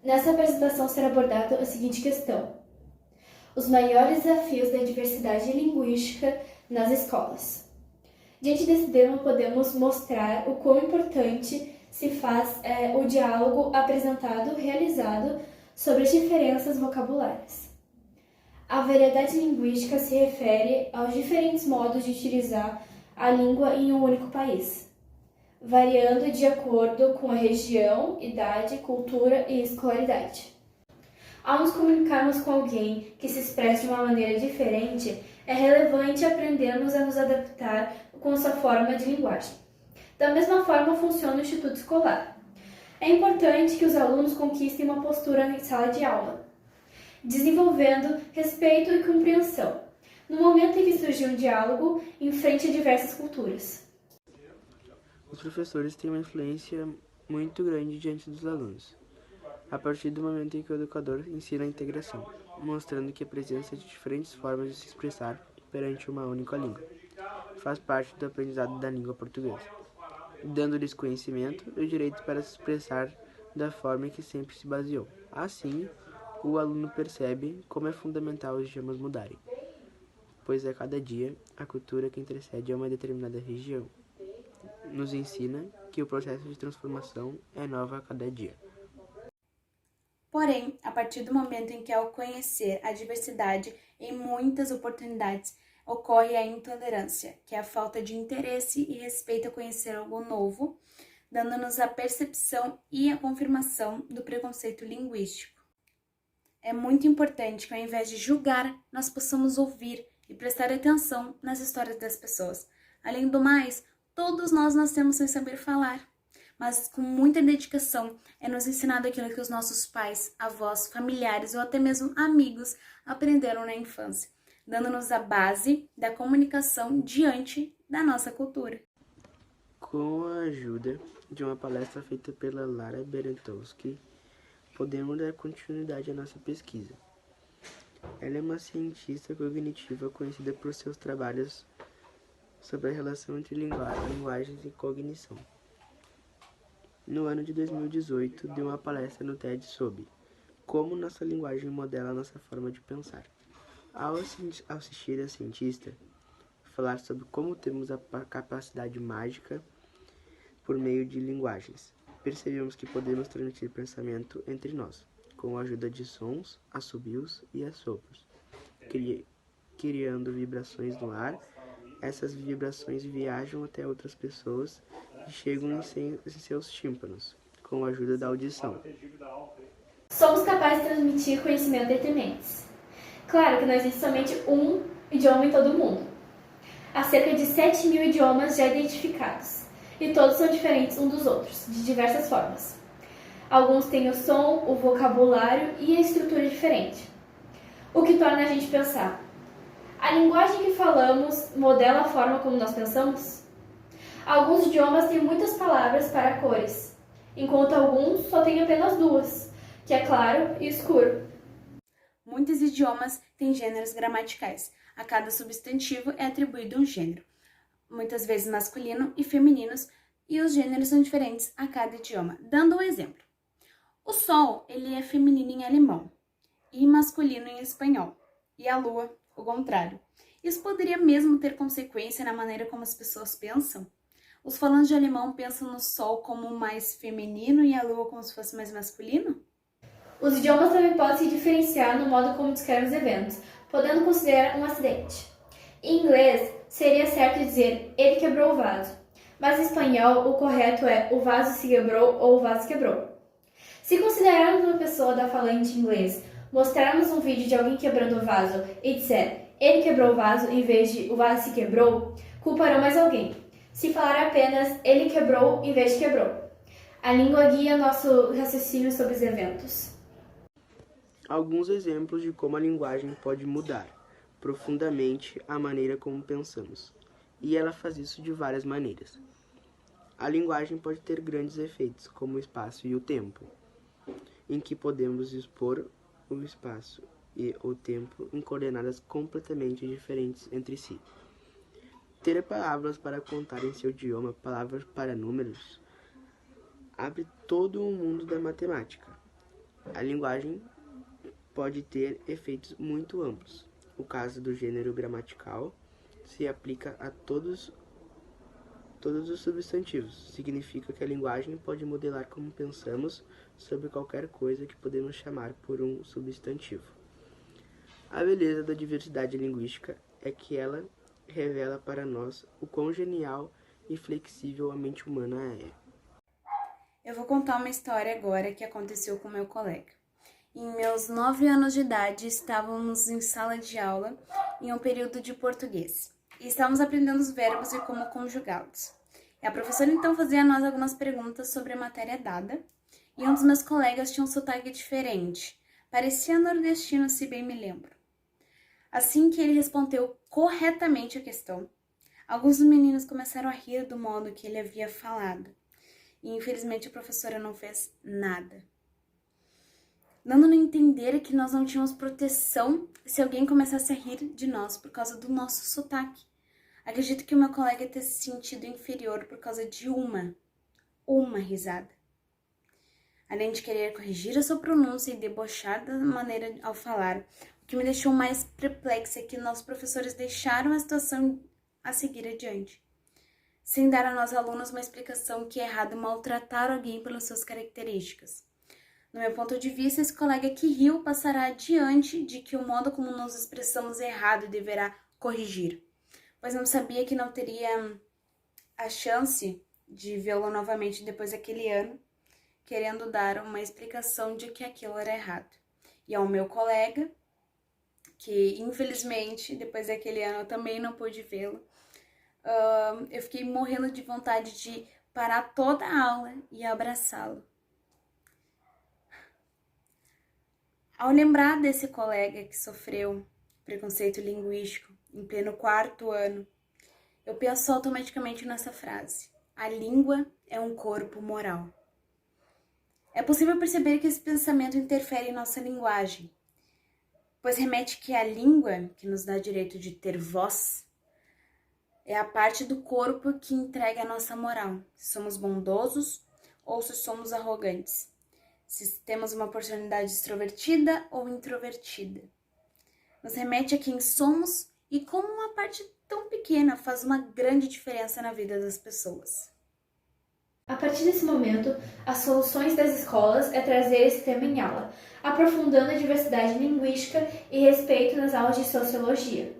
Nessa apresentação será abordada a seguinte questão: os maiores desafios da diversidade linguística nas escolas. Diante desse tema, podemos mostrar o quão importante se faz o diálogo apresentado, realizado sobre as diferenças vocabulárias. A variedade linguística se refere aos diferentes modos de utilizar a língua em um único país, variando de acordo com a região, idade, cultura e escolaridade. Ao nos comunicarmos com alguém que se expressa de uma maneira diferente, é relevante aprendermos a nos adaptar com sua forma de linguagem. Da mesma forma funciona o Instituto Escolar. É importante que os alunos conquistem uma postura em sala de aula, desenvolvendo respeito e compreensão, no momento em que surge um diálogo em frente a diversas culturas. Os professores têm uma influência muito grande diante dos alunos, a partir do momento em que o educador ensina a integração, mostrando que a presença de diferentes formas de se expressar perante uma única língua faz parte do aprendizado da língua portuguesa, dando-lhes conhecimento e o direito para se expressar da forma em que sempre se baseou. Assim, o aluno percebe como é fundamental os idiomas mudarem, pois a cada dia a cultura que intercede a uma determinada região nos ensina que o processo de transformação é novo a cada dia. Porém, a partir do momento em que, ao conhecer a diversidade em muitas oportunidades, ocorre a intolerância, que é a falta de interesse e respeito a conhecer algo novo, dando-nos a percepção e a confirmação do preconceito linguístico. É muito importante que, ao invés de julgar, nós possamos ouvir e prestar atenção nas histórias das pessoas. Além do mais, todos nós nascemos sem saber falar, mas com muita dedicação é nos ensinado aquilo que os nossos pais, avós, familiares ou até mesmo amigos aprenderam na infância, dando-nos a base da comunicação diante da nossa cultura. Com a ajuda de uma palestra feita pela Lara Berentowski, podemos dar continuidade à nossa pesquisa. Ela é uma cientista cognitiva conhecida por seus trabalhos sobre a relação entre linguagens e cognição. No ano de 2018, deu uma palestra no TED sobre como nossa linguagem modela a nossa forma de pensar. Ao assistir a cientista falar sobre como temos a capacidade mágica por meio de linguagens, percebemos que podemos transmitir pensamento entre nós, com a ajuda de sons, assobios e assopros, criando vibrações no ar. Essas vibrações viajam até outras pessoas e chegam em seus tímpanos, com a ajuda da audição. Somos capazes de transmitir conhecimento entre mentes. Claro que não existe somente um idioma em todo o mundo. Há cerca de 7.000 idiomas já identificados, e todos são diferentes uns dos outros, de diversas formas. Alguns têm o som, o vocabulário e a estrutura diferente, o que torna a gente pensar: a linguagem que falamos modela a forma como nós pensamos? Alguns idiomas têm muitas palavras para cores, enquanto alguns só têm apenas duas, que é claro e escuro. Muitos idiomas têm gêneros gramaticais. A cada substantivo é atribuído um gênero, muitas vezes masculino e femininos, e os gêneros são diferentes a cada idioma. Dando um exemplo: o sol, ele é feminino em alemão e masculino em espanhol, e a lua, o contrário. Isso poderia mesmo ter consequência na maneira como as pessoas pensam? Os falantes de alemão pensam no sol como mais feminino e a lua como se fosse mais masculino? Os idiomas também podem se diferenciar no modo como descrevem os eventos, podendo considerar um acidente. Em inglês, seria certo dizer ele quebrou o vaso, mas em espanhol o correto é o vaso se quebrou ou o vaso quebrou. Se considerarmos uma pessoa da falante inglês, mostrarmos um vídeo de alguém quebrando o vaso e disser ele quebrou o vaso em vez de o vaso se quebrou, culparão mais alguém. Se falar apenas ele quebrou em vez de quebrou. A língua guia nosso raciocínio sobre os eventos. Alguns exemplos de como a linguagem pode mudar profundamente a maneira como pensamos, e ela faz isso de várias maneiras. A linguagem pode ter grandes efeitos, como o espaço e o tempo, em que podemos expor o espaço e o tempo em coordenadas completamente diferentes entre si. Ter palavras para contar em seu idioma, palavras para números, abre todo o mundo da matemática. A linguagem pode ter efeitos muito amplos. O caso do gênero gramatical se aplica a todos os substantivos. Significa que a linguagem pode modelar como pensamos sobre qualquer coisa que podemos chamar por um substantivo. A beleza da diversidade linguística é que ela revela para nós o quão genial e flexível a mente humana é. Eu vou contar uma história agora que aconteceu com meu colega. Em meus 9 anos de idade, estávamos em sala de aula em um período de português. E estávamos aprendendo os verbos e como conjugá-los. E a professora então fazia a nós algumas perguntas sobre a matéria dada, e um dos meus colegas tinha um sotaque diferente. Parecia nordestino, se bem me lembro. Assim que ele respondeu corretamente a questão, alguns dos meninos começaram a rir do modo que ele havia falado. E infelizmente a professora não fez nada, dando a entender que nós não tínhamos proteção se alguém começasse a rir de nós por causa do nosso sotaque. Acredito que o meu colega tenha se sentido inferior por causa de uma risada. Além de querer corrigir a sua pronúncia e debochar da maneira ao falar, o que me deixou mais perplexa é que nossos professores deixaram a situação a seguir adiante, sem dar a nós alunos uma explicação que é errado maltratar alguém pelas suas características. No meu ponto de vista, esse colega que riu passará adiante de que o modo como nos expressamos é errado e deverá corrigir, pois não sabia que não teria a chance de vê-lo novamente depois daquele ano, querendo dar uma explicação de que aquilo era errado. E ao meu colega, que infelizmente depois daquele ano eu também não pude vê-lo, eu fiquei morrendo de vontade de parar toda a aula e abraçá-lo. Ao lembrar desse colega que sofreu preconceito linguístico em pleno 4º ano, eu penso automaticamente nessa frase: a língua é um corpo moral. É possível perceber que esse pensamento interfere em nossa linguagem, pois remete que a língua, que nos dá direito de ter voz, é a parte do corpo que entrega a nossa moral, se somos bondosos ou se somos arrogantes, se temos uma personalidade extrovertida ou introvertida. Nos remete a quem somos e como uma parte tão pequena faz uma grande diferença na vida das pessoas. A partir desse momento, as soluções das escolas é trazer esse tema em aula, aprofundando a diversidade linguística e respeito nas aulas de sociologia,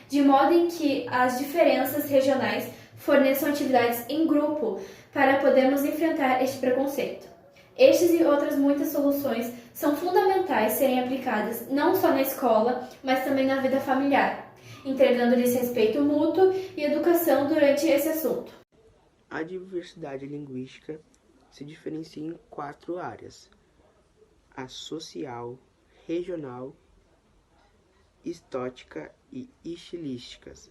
de modo em que as diferenças regionais forneçam atividades em grupo para podermos enfrentar este preconceito. Estes e outras muitas soluções são fundamentais serem aplicadas não só na escola, mas também na vida familiar, entregando-lhes respeito mútuo e educação durante esse assunto. A diversidade linguística se diferencia em 4 áreas: a social, regional, estótica e estilísticas.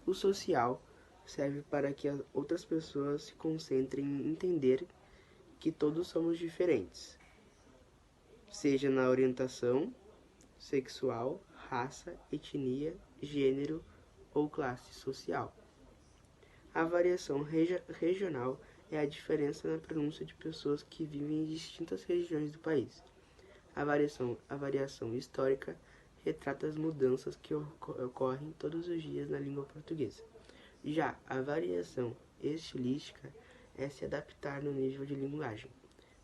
O social serve para que as outras pessoas se concentrem em entender que todos somos diferentes, seja na orientação sexual, raça, etnia, gênero ou classe social. A variação regional é a diferença na pronúncia de pessoas que vivem em distintas regiões do país. A variação histórica retrata as mudanças que ocorrem todos os dias na língua portuguesa. Já a variação estilística é se adaptar no nível de linguagem,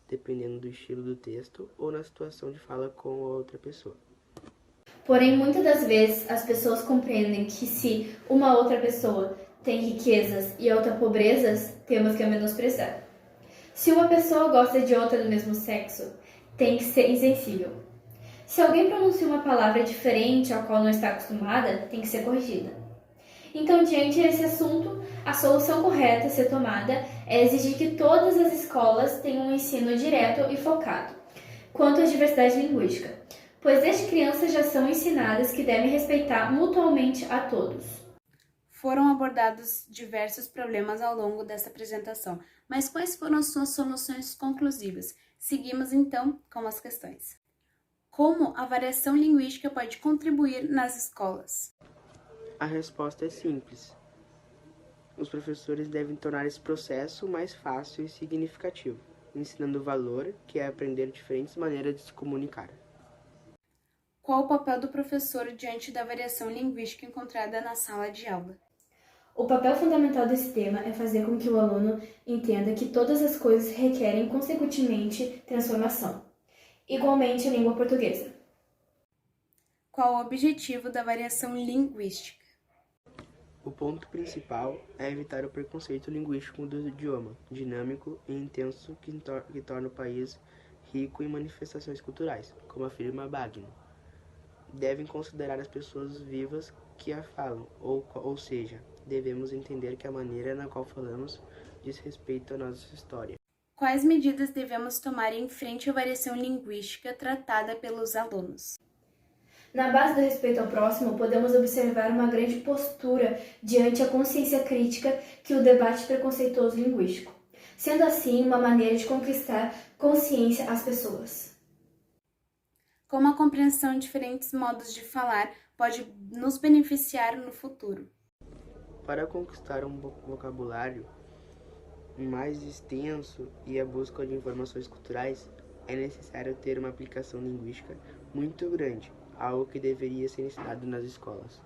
dependendo do estilo do texto ou na situação de fala com a outra pessoa. Porém, muitas das vezes, as pessoas compreendem que se uma outra pessoa tem riquezas e outra pobrezas, temos que a menosprezar. Se uma pessoa gosta de outra do mesmo sexo, tem que ser insensível. Se alguém pronuncia uma palavra diferente ao qual não está acostumada, tem que ser corrigida. Então, diante desse assunto, a solução correta a ser tomada é exigir que todas as escolas tenham um ensino direto e focado quanto à diversidade linguística, pois desde crianças já são ensinadas que devem respeitar mutuamente a todos. Foram abordados diversos problemas ao longo dessa apresentação, mas quais foram suas soluções conclusivas? Seguimos então com as questões. Como a variação linguística pode contribuir nas escolas? A resposta é simples. Os professores devem tornar esse processo mais fácil e significativo, ensinando valor, que é aprender diferentes maneiras de se comunicar. Qual o papel do professor diante da variação linguística encontrada na sala de aula? O papel fundamental desse tema é fazer com que o aluno entenda que todas as coisas requerem consecutivamente transformação. Igualmente a língua portuguesa. Qual o objetivo da variação linguística? O ponto principal é evitar o preconceito linguístico do idioma, dinâmico e intenso que torna o país rico em manifestações culturais, como afirma Bagno. Devem considerar as pessoas vivas que a falam, ou seja, devemos entender que a maneira na qual falamos diz respeito à nossa história. Quais medidas devemos tomar em frente à variação linguística tratada pelos alunos? Na base do respeito ao próximo, podemos observar uma grande postura diante a consciência crítica que o debate preconceituoso linguístico, sendo assim uma maneira de conquistar consciência às pessoas. Como a compreensão de diferentes modos de falar pode nos beneficiar no futuro? Para conquistar um vocabulário mais extenso e a busca de informações culturais, é necessário ter uma aplicação linguística muito grande, algo que deveria ser ensinado nas escolas.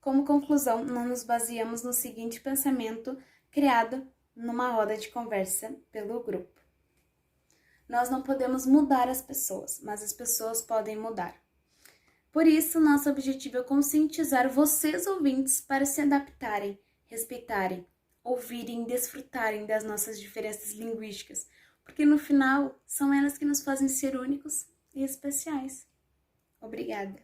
Como conclusão, nós nos baseamos no seguinte pensamento criado numa roda de conversa pelo grupo. Nós não podemos mudar as pessoas, mas as pessoas podem mudar. Por isso, nosso objetivo é conscientizar vocês, ouvintes, para se adaptarem, respeitarem, ouvirem e desfrutarem das nossas diferenças linguísticas, porque no final são elas que nos fazem ser únicos e especiais. Obrigada!